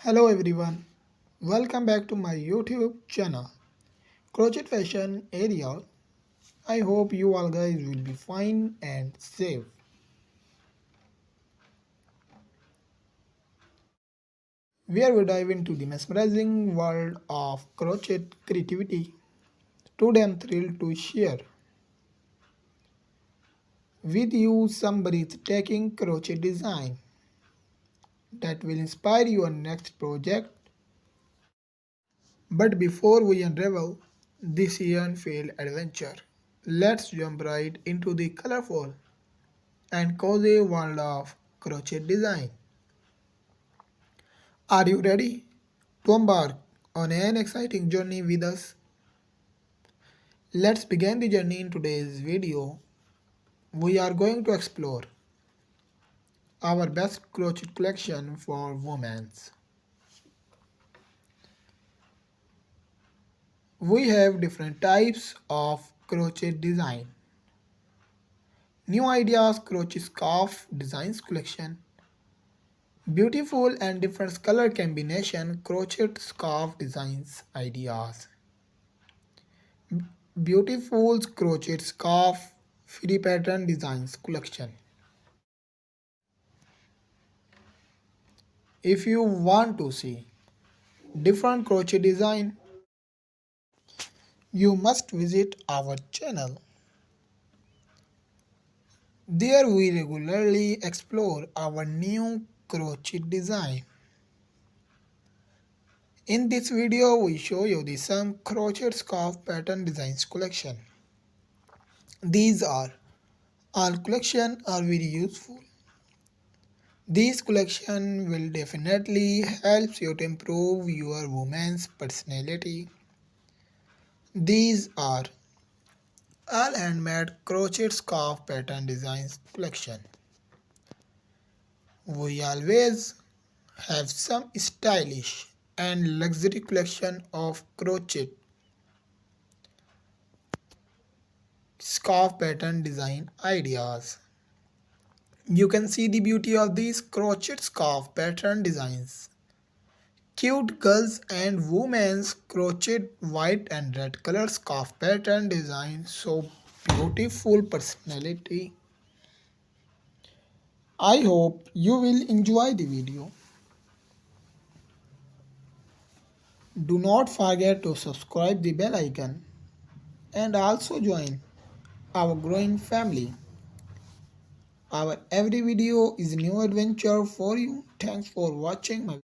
Hello everyone, welcome back to my YouTube channel, Crochet Fashion Area. I hope you all guys will be fine and safe. Where we dive into the mesmerizing world of crochet creativity. Today I'm thrilled to share with you some breathtaking crochet design that will inspire your next project. But before we unravel this unfailed adventure, let's jump right into the colorful and cozy world of crochet design. Are you ready to embark on an exciting journey with us? Let's begin the journey in today's video. We are going to explore our best crochet collection for women. We have different types of crochet design. New Ideas Crochet Scarf Designs Collection. Beautiful and different color combination crochet scarf designs ideas. Beautiful crochet scarf free pattern designs collection. If you want to see different crochet design, you must visit our channel. There we regularly explore our new crochet design. In this video we show you the some crochet scarf pattern designs collection. These are all collection are very useful. This collection will definitely help you to improve your woman's personality. These are all handmade crochet scarf pattern designs collection. We always have some stylish and luxury collection of crochet scarf pattern design ideas. You can see the beauty of these crochet scarf pattern designs. Cute girls and women's crochet white and red color scarf pattern design so beautiful personality. I hope you will enjoy the video. Do not forget to subscribe the bell icon and also join our growing family. Our every video is new adventure for you. Thanks for watching my